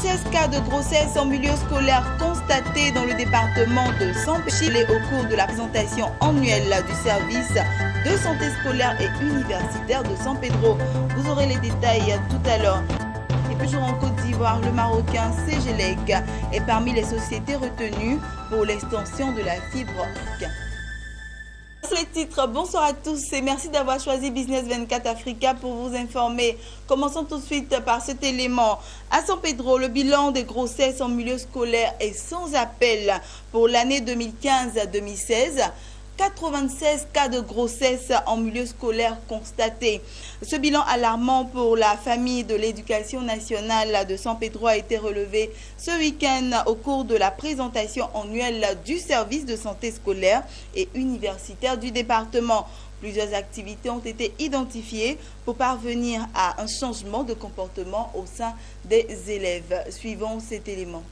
96 cas de grossesse en milieu scolaire constatés dans le département de Saint-Pédro au cours de la présentation annuelle du service de santé scolaire et universitaire de Saint-Pédro. Vous aurez les détails tout à l'heure. Et toujours en Côte d'Ivoire, le Marocain Ségelec est parmi les sociétés retenues pour l'extension de la fibre optique. Les titres, bonsoir à tous et merci d'avoir choisi Business 24 Africa pour vous informer. Commençons tout de suite par cet élément. À Saint-Pédro, le bilan des grossesses en milieu scolaire est sans appel pour l'année 2015-2016. 96 cas de grossesse en milieu scolaire constatés. Ce bilan alarmant pour la famille de l'éducation nationale de Saint-Pédro a été relevé ce week-end au cours de la présentation annuelle du service de santé scolaire et universitaire du département. Plusieurs activités ont été identifiées pour parvenir à un changement de comportement au sein des élèves. Suivons cet élément.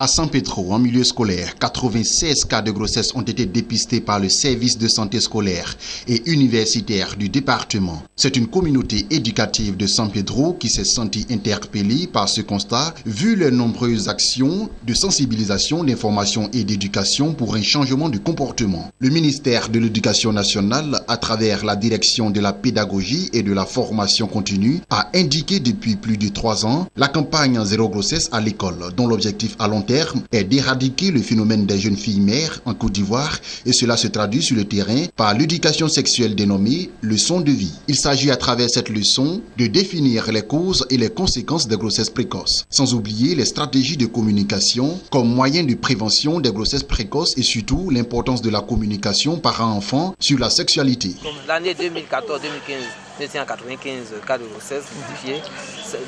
À Saint-Pédro, en milieu scolaire, 96 cas de grossesse ont été dépistés par le service de santé scolaire et universitaire du département. C'est une communauté éducative de Saint-Pédro qui s'est sentie interpellée par ce constat, vu les nombreuses actions de sensibilisation, d'information et d'éducation pour un changement de comportement. Le ministère de l'Éducation nationale, à travers la direction de la pédagogie et de la formation continue, a indiqué depuis plus de 3 ans la campagne Zéro grossesse à l'école, dont l'objectif à long terme est d'éradiquer le phénomène des jeunes filles mères en Côte d'Ivoire et cela se traduit sur le terrain par l'éducation sexuelle dénommée leçon de vie. Il s'agit à travers cette leçon de définir les causes et les conséquences des grossesses précoces, sans oublier les stratégies de communication comme moyen de prévention des grossesses précoces et surtout l'importance de la communication parent-enfant sur la sexualité. L'année 2014-2015, 95 cas de grossesse notifiés.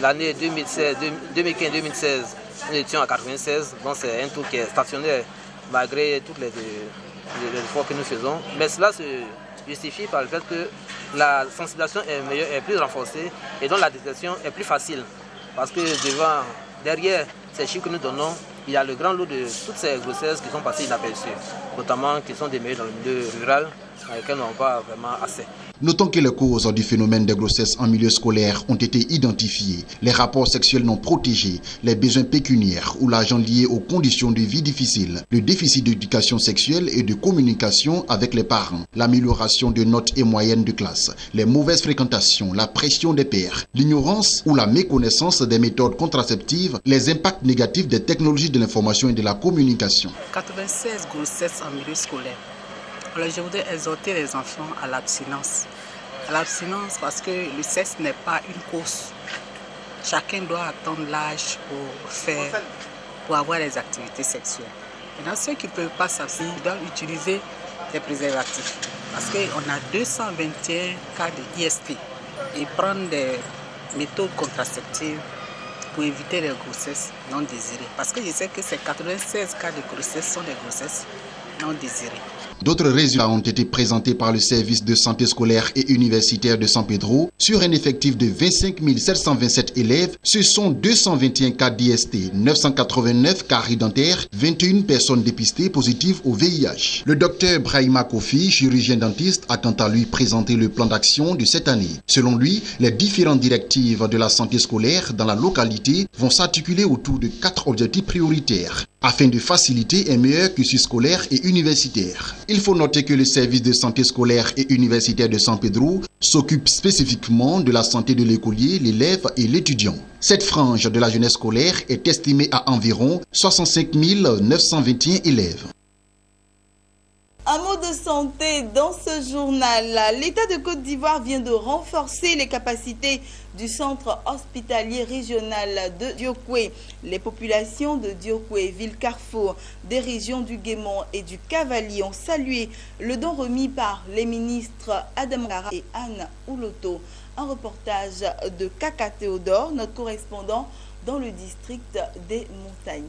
L'année 2015-2016, nous étions à 96, donc c'est un taux qui est stationnaire malgré toutes les efforts que nous faisons. Mais cela se justifie par le fait que la sensibilisation est meilleure, est plus renforcée et donc la détection est plus facile. Parce que derrière ces chiffres que nous donnons, il y a le grand lot de toutes ces grossesses qui sont passées inaperçues, notamment qui sont démesurées dans le milieu rural, avec lesquelles on n'a pas vraiment assez. Notons que les causes du phénomène des grossesses en milieu scolaire ont été identifiées. Les rapports sexuels non protégés, les besoins pécuniaires ou l'argent lié aux conditions de vie difficiles, le déficit d'éducation sexuelle et de communication avec les parents, l'amélioration de notes et moyennes de classe, les mauvaises fréquentations, la pression des pairs, l'ignorance ou la méconnaissance des méthodes contraceptives, les impacts négatifs des technologies de l'information et de la communication. 96 grossesses en milieu scolaire. Alors, je voudrais exhorter les enfants à l'abstinence. À l'abstinence parce que le sexe n'est pas une course. Chacun doit attendre l'âge pour avoir les activités sexuelles. Et dans ceux qui ne peuvent pas s'abstenir, ils doivent utiliser des préservatifs. Parce qu'on a 221 cas de IST et prendre des méthodes contraceptives pour éviter les grossesses non désirées. Parce que je sais que ces 96 cas de grossesse sont des grossesses non désirées. D'autres résultats ont été présentés par le service de santé scolaire et universitaire de Saint-Pédro. Sur un effectif de 25 727 élèves, ce sont 221 cas d'IST, 989 caries dentaires, 21 personnes dépistées positives au VIH. Le docteur Brahima Kofi, chirurgien dentiste, a quant à lui présenté le plan d'action de cette année. Selon lui, les différentes directives de la santé scolaire dans la localité vont s'articuler autour de 4 objectifs prioritaires afin de faciliter un meilleur cursus scolaire et universitaire. Il faut noter que le service de santé scolaire et universitaire de Saint-Pédro s'occupe spécifiquement de la santé de l'écolier, l'élève et l'étudiant. Cette frange de la jeunesse scolaire est estimée à environ 65 921 élèves. Un mot de santé dans ce journal. L'État de Côte d'Ivoire vient de renforcer les capacités du centre hospitalier régional de Diokwe. Les populations de Diokwe, ville carrefour des régions du Guémon et du Cavalier ont salué le don remis par les ministres Adam Gara et Anne Ouloto. Un reportage de Kaka Théodore, notre correspondant dans le district des Montagnes.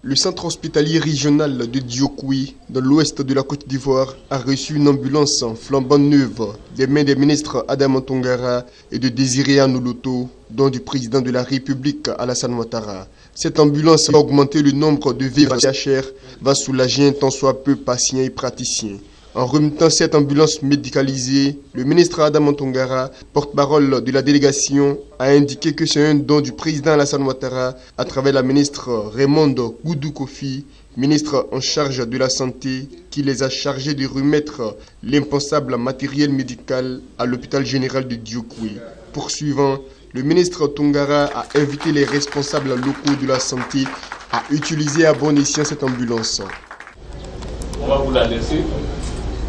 Le centre hospitalier régional de Diokwe, dans l'ouest de la Côte d'Ivoire, a reçu une ambulance flambant neuve des mains des ministres Adam Tongara et de Désiré Anouloto, dont du président de la République Alassane Ouattara. Cette ambulance va augmenter le nombre de VHR, va soulager un tant soit peu patients et praticiens. En remettant cette ambulance médicalisée, le ministre Adam Tongara, porte-parole de la délégation, a indiqué que c'est un don du président Alassane Ouattara à travers la ministre Raymonde Goudou Kofi, ministre en charge de la santé, qui les a chargés de remettre l'impensable matériel médical à l'hôpital général de Diokoué. Poursuivant, le ministre Tongara a invité les responsables locaux de la santé à utiliser à bon escient cette ambulance. On va vous la laisser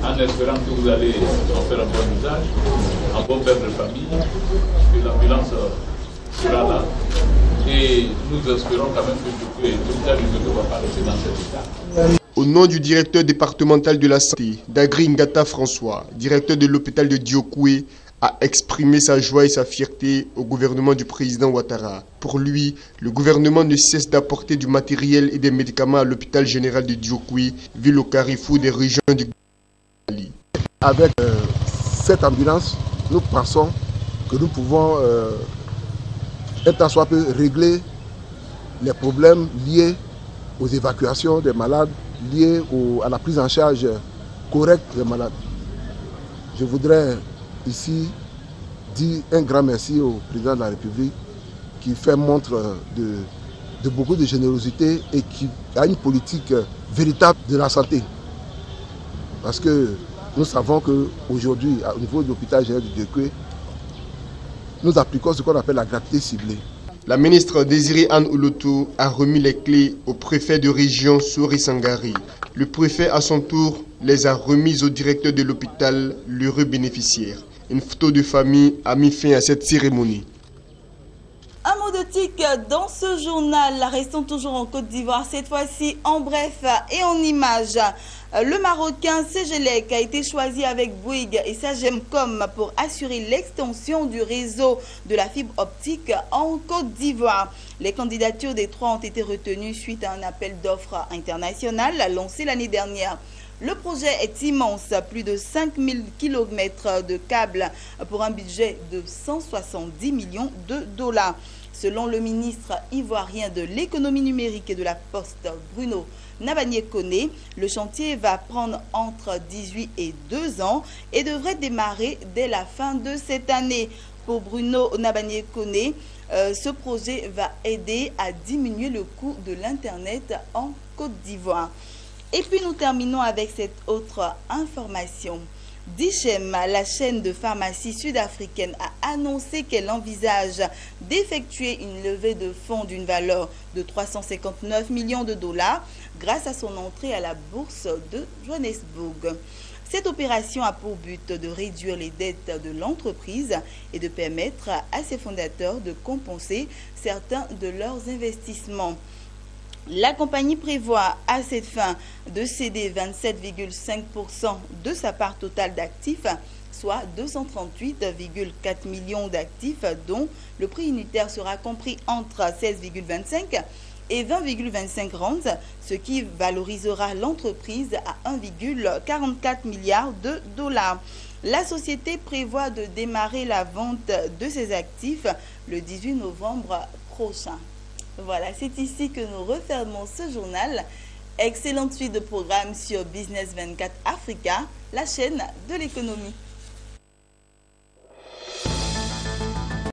en espérant que vous allez en faire un bon usage, un bon père de famille, que l'ambulance sera là. Et nous espérons quand même que l'hôpital ne va pas rester dans cet état. Au nom du directeur départemental de la santé, Dagri Ngata François, directeur de l'hôpital de Diokoué, a exprimé sa joie et sa fierté au gouvernement du président Ouattara. Pour lui, le gouvernement ne cesse d'apporter du matériel et des médicaments à l'hôpital général de Diokoué, ville au carrefour des régions du Mali. Avec cette ambulance, nous pensons que nous pouvons un tant soit peu régler les problèmes liés aux évacuations des malades, liés à la prise en charge correcte des malades. Je voudrais ici dire un grand merci au président de la République qui fait montre de beaucoup de générosité et qui a une politique véritable de la santé. Parce que nous savons qu'aujourd'hui, au niveau de l'hôpital général de Diokoué, nous appliquons ce qu'on appelle la gratuité ciblée. La ministre Désirée Anne Ouloto a remis les clés au préfet de région Souri Sangari. Le préfet, à son tour, les a remises au directeur de l'hôpital, l'heureux bénéficiaire. Une photo de famille a mis fin à cette cérémonie. Un mot de tic dans ce journal. Restons toujours en Côte d'Ivoire, cette fois-ci en bref et en images. Le Marocain Segelec a été choisi avec Bouygues et Sagemcom pour assurer l'extension du réseau de la fibre optique en Côte d'Ivoire. Les candidatures des trois ont été retenues suite à un appel d'offres international lancé l'année dernière. Le projet est immense, plus de 5000 km de câbles pour un budget de 170 millions de dollars. Selon le ministre ivoirien de l'économie numérique et de la poste, Bruno Nabanier-Koné, le chantier va prendre entre 18 et 2 ans et devrait démarrer dès la fin de cette année. Pour Bruno Nabanier-Koné, ce projet va aider à diminuer le coût de l'Internet en Côte d'Ivoire. Et puis nous terminons avec cette autre information. Dichem, la chaîne de pharmacie sud-africaine, a annoncé qu'elle envisage d'effectuer une levée de fonds d'une valeur de 359 millions de dollars grâce à son entrée à la bourse de Johannesburg. Cette opération a pour but de réduire les dettes de l'entreprise et de permettre à ses fondateurs de compenser certains de leurs investissements. La compagnie prévoit à cette fin de céder 27,5% de sa part totale d'actifs, soit 238,4 millions d'actifs, dont le prix unitaire sera compris entre 16,25 et 20,25 rands, ce qui valorisera l'entreprise à 1,44 milliard de dollars. La société prévoit de démarrer la vente de ses actifs le 18 novembre prochain. Voilà, c'est ici que nous refermons ce journal. Excellente suite de programmes sur Business 24 Africa, la chaîne de l'économie.